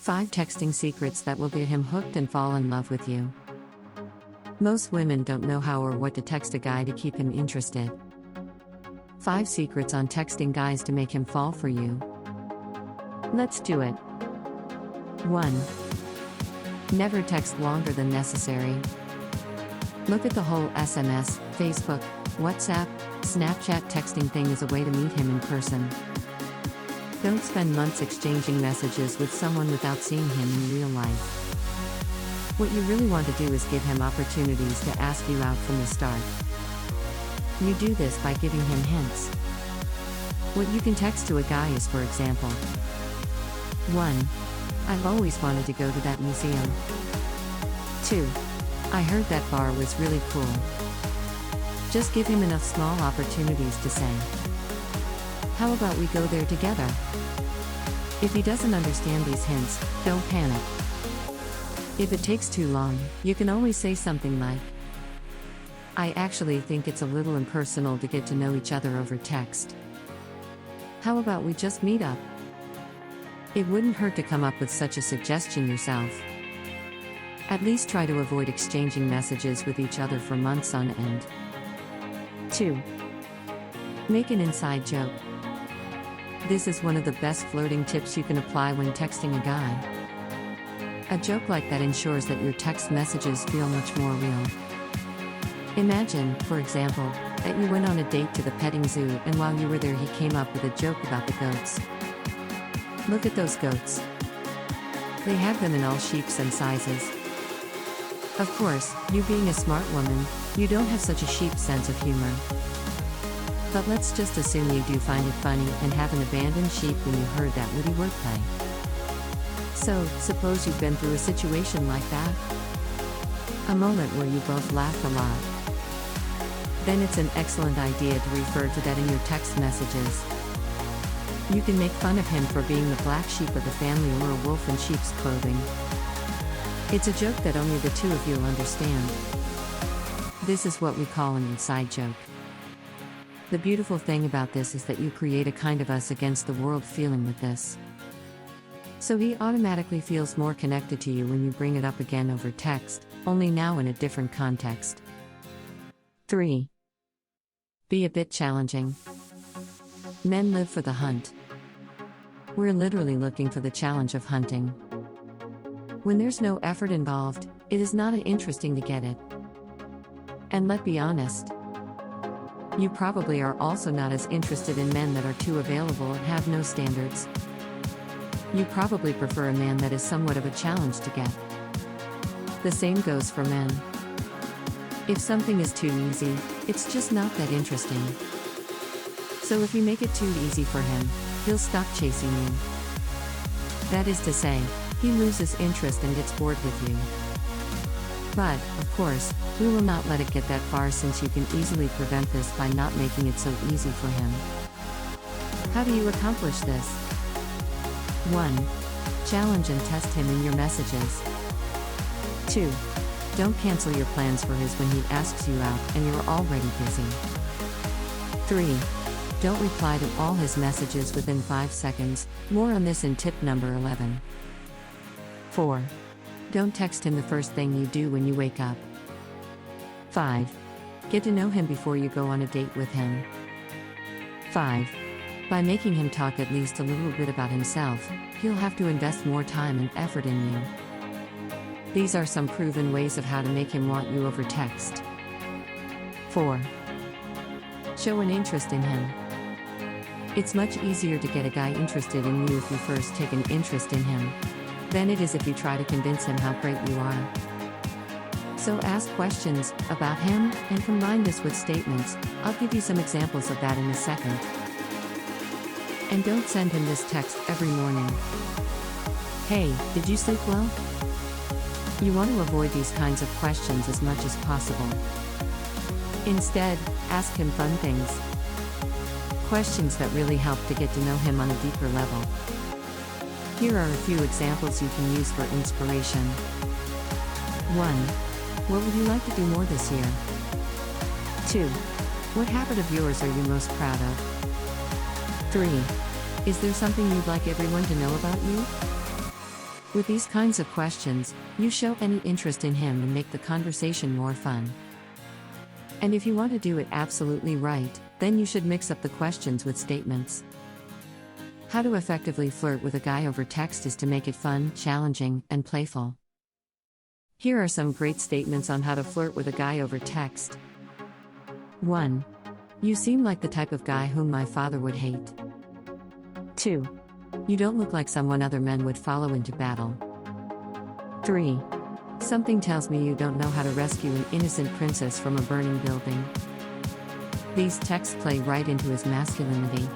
5 texting secrets that will get him hooked and fall in love with you. Most women don't know how or what to text a guy to keep him interested. 5 secrets on texting guys to make him fall for you. Let's do it. 1. Never text longer than necessary. Look at the whole SMS, Facebook, WhatsApp, Snapchat texting thing as a way to meet him in person. Don't spend months exchanging messages with someone without seeing him in real life. What you really want to do is give him opportunities to ask you out from the start. You do this by giving him hints. What you can text to a guy is, for example, 1. I've always wanted to go to that museum. 2. I heard that bar was really cool. Just give him enough small opportunities to say, how about we go there together? If he doesn't understand these hints, don't panic. If it takes too long, you can always say something like, I actually think it's a little impersonal to get to know each other over text. How about we just meet up? It wouldn't hurt to come up with such a suggestion yourself. At least try to avoid exchanging messages with each other for months on end. 2. Make an inside joke. This is one of the best flirting tips you can apply when texting a guy. A joke like that ensures that your text messages feel much more real. Imagine, for example, that you went on a date to the petting zoo and while you were there he came up with a joke about the goats. Look at those goats. They have them in all shapes and sizes. Of course, you being a smart woman, you don't have such a sheep sense of humor. But let's just assume you do find it funny and have an abandoned sheep when you heard that witty wordplay. So, suppose you've been through a situation like that? A moment where you both laughed a lot. Then it's an excellent idea to refer to that in your text messages. You can make fun of him for being the black sheep of the family or a wolf in sheep's clothing. It's a joke that only the two of you will understand. This is what we call an inside joke. The beautiful thing about this is that you create a kind of us against the world feeling with this. So he automatically feels more connected to you when you bring it up again over text, only now in a different context. 3. Be a bit challenging. Men live for the hunt. We're literally looking for the challenge of hunting. When there's no effort involved, it is not interesting to get it. And let's be honest, you probably are also not as interested in men that are too available and have no standards. You probably prefer a man that is somewhat of a challenge to get. The same goes for men. If something is too easy, it's just not that interesting. So if you make it too easy for him, he'll stop chasing you. That is to say, he loses interest and gets bored with you. But, of course, we will not let it get that far since you can easily prevent this by not making it so easy for him. How do you accomplish this? 1. Challenge and test him in your messages. 2. Don't cancel your plans for his when he asks you out and you're already busy. 3. Don't reply to all his messages within 5 seconds, more on this in tip number 11. 4. Don't text him the first thing you do when you wake up. 5. Get to know him before you go on a date with him. 5. By making him talk at least a little bit about himself, he'll have to invest more time and effort in you. These are some proven ways of how to make him want you over text. 4. Show an interest in him. It's much easier to get a guy interested in you if you first take an interest in him than it is if you try to convince him how great you are. So ask questions about him and combine this with statements. I'll give you some examples of that in a second. And don't send him this text every morning. Hey, did you sleep well? You want to avoid these kinds of questions as much as possible. Instead, ask him fun things. Questions that really help to get to know him on a deeper level. Here are a few examples you can use for inspiration. 1. What would you like to do more this year? 2. What habit of yours are you most proud of? 3. Is there something you'd like everyone to know about you? With these kinds of questions, you show any interest in him and make the conversation more fun. And if you want to do it absolutely right, then you should mix up the questions with statements. How to effectively flirt with a guy over text is to make it fun, challenging, and playful. Here are some great statements on how to flirt with a guy over text. 1. You seem like the type of guy whom my father would hate. 2. You don't look like someone other men would follow into battle. 3. Something tells me you don't know how to rescue an innocent princess from a burning building. These texts play right into his masculinity.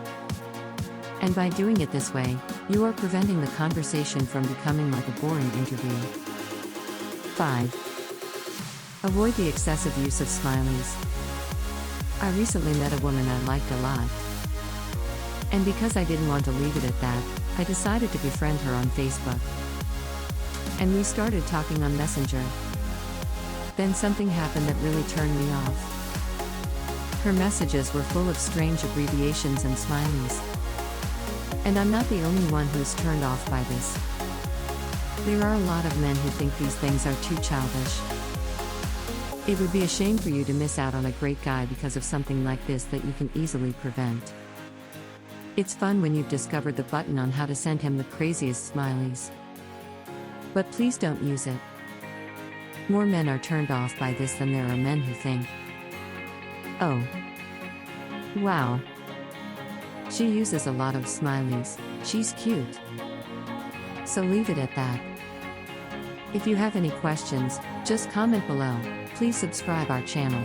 And by doing it this way, you are preventing the conversation from becoming like a boring interview. 5. Avoid the excessive use of smileys. I recently met a woman I liked a lot. And because I didn't want to leave it at that, I decided to befriend her on Facebook. And we started talking on Messenger. Then something happened that really turned me off. Her messages were full of strange abbreviations and smileys. And I'm not the only one who's turned off by this. There are a lot of men who think these things are too childish. It would be a shame for you to miss out on a great guy because of something like this that you can easily prevent. It's fun when you've discovered the button on how to send him the craziest smileys. But please don't use it. More men are turned off by this than there are men who think, "Oh, wow. She uses a lot of smileys, she's cute." So leave it at that. If you have any questions, just comment below. Please subscribe our channel.